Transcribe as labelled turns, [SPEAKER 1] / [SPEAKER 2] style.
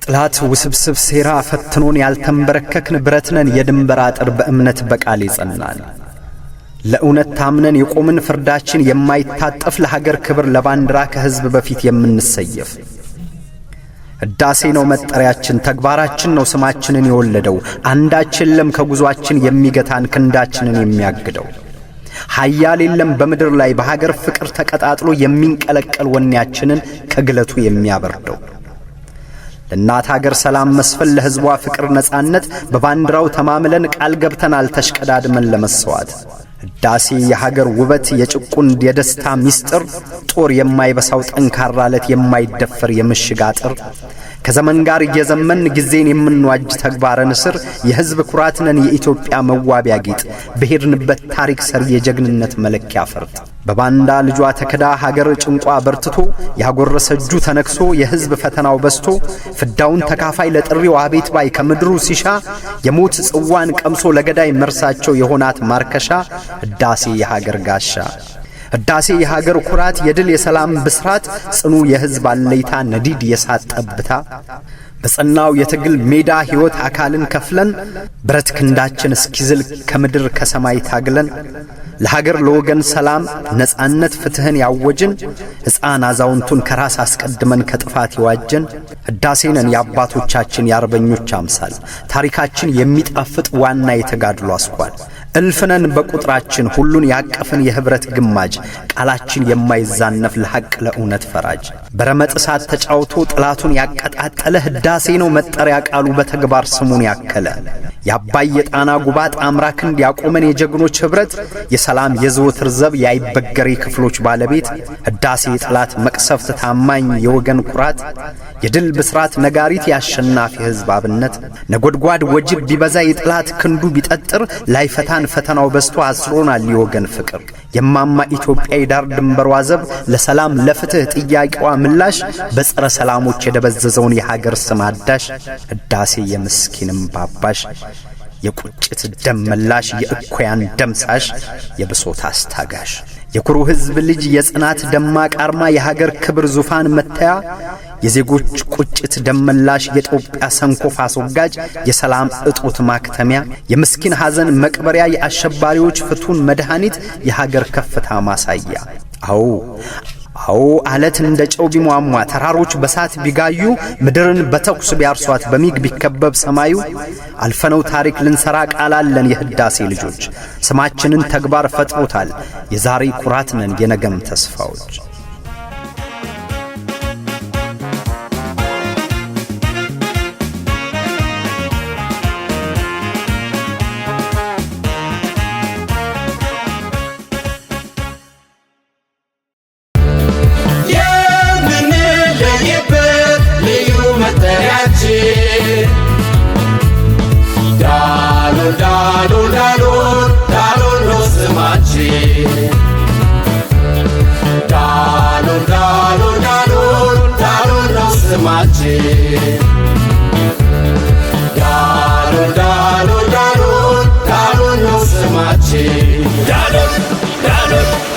[SPEAKER 1] የጥላት ውስብስብ ሴራ ፈትኖን ያልተንበረከክን ብረትነን የድንበር አጥር በእምነት በቃል ይጸናል። ለእውነት ታምነን የቆምን ፍርዳችን የማይታጠፍ ለሀገር ክብር ለባንዲራ ከሕዝብ በፊት የምንሰየፍ ሕዳሴ ነው መጠሪያችን ተግባራችን ነው ስማችንን የወለደው አንዳችን ለም ከጉዟችን የሚገታን ክንዳችንን የሚያግደው ኃያል የለም በምድር ላይ በሀገር ፍቅር ተቀጣጥሎ የሚንቀለቀል ወኔያችንን ከግለቱ የሚያበርደው ለእናት ሀገር ሰላም መስፈን ለሕዝቧ ፍቅር ነጻነት በባንዲራው ተማምለን ቃል ገብተናል ተሽቀዳድመን ለመስዋዕት ሕዳሴ የሀገር ውበት የጭቁን የደስታ ሚስጥር ጦር የማይበሳው ጠንካራ ለት የማይደፈር የምሽግ አጥር ከዘመን ጋር እየዘመን ጊዜን የምንዋጅ ተግባረ ንስር የሕዝብ ኩራት ነን የኢትዮጵያ መዋቢያ ጌጥ በሄድንበት ታሪክ ሰር የጀግንነት መለኪያ ፈርጥ በባንዳ ልጇ ተከዳ ሀገር ጭንቋ በርትቶ ያጎረሰ እጁ ተነክሶ የሕዝብ ፈተናው በስቶ ፍዳውን ተካፋይ ለጥሪው አቤት ባይ ከምድሩ ሲሻ የሞት ጽዋን ቀምሶ ለገዳይ መርሳቸው የሆናት ማርከሻ ሕዳሴ የሀገር ጋሻ ሕዳሴ የሀገር ኩራት የድል የሰላም ብስራት ጽኑ የሕዝብ አለይታ ነዲድ የሳት ጠብታ በጸናው የትግል ሜዳ ሕይወት አካልን ከፍለን ብረት ክንዳችን እስኪዝል ከምድር ከሰማይ ታግለን ለሀገር ለወገን ሰላም ነጻነት ፍትህን ያወጅን ሕፃን አዛውንቱን ከራስ አስቀድመን ከጥፋት ይዋጀን ሕዳሴ ነን የአባቶቻችን የአርበኞች አምሳል ታሪካችን የሚጣፍጥ ዋና የተጋድሎ አስኳል እልፍነን በቁጥራችን ሁሉን ያቀፍን የህብረት ግማጅ ቃላችን የማይዛነፍ ለሐቅ ለእውነት ፈራጅ በረመጥ እሳት ተጫውቶ ጥላቱን ያቀጣጠለ ሕዳሴ ነው መጠሪያ ቃሉ በተግባር ስሙን ያከለ ያባይ የጣና ጉባጥ አምራክን ያቆመን የጀግኖች ህብረት የሰላም የዘወትር ዘብ ያይበገሬ ክፍሎች ባለቤት ሕዳሴ የጥላት መቅሰፍት ታማኝ የወገን ኩራት የድል ብስራት ነጋሪት ያሸናፊ ሕዝብ አብነት ነጎድጓድ ወጅብ ቢበዛ የጥላት ክንዱ ቢጠጥር ላይፈታን ፈተናው በስቶ አስሮናል የወገን ፍቅር የማማ ኢትዮጵያ የዳር ድንበሯ ዘብ ለሰላም ለፍትህ ጥያቄዋ ምላሽ በጸረ ሰላሞች የደበዘዘውን የሀገር ስም አዳሽ ሕዳሴ የምስኪንም ባባሽ የቁጭት ደም መላሽ የእኮያን ደምሳሽ የብሶት አስታጋሽ የኩሩ ሕዝብ ልጅ የጽናት ደማቅ አርማ የሀገር ክብር ዙፋን መተያ የዜጎች ቁጭት ደመላሽ የኢትዮጵያ ሰንኮፍ አስወጋጅ የሰላም እጦት ማክተሚያ የምስኪን ሐዘን መቅበሪያ የአሸባሪዎች ፍቱን መድኃኒት የሀገር ከፍታ ማሳያ አዎ አለት እንደ ጨው ቢሟሟ ተራሮች በሳት ቢጋዩ ምድርን በተኩስ ቢያርሷት በሚግ ቢከበብ ሰማዩ አልፈነው ታሪክ ልንሰራ ቃል አለን የሕዳሴ ልጆች ስማችንን ተግባር ፈጥሮታል የዛሬ ኩራት ነን የነገም ተስፋዎች
[SPEAKER 2] Dalon,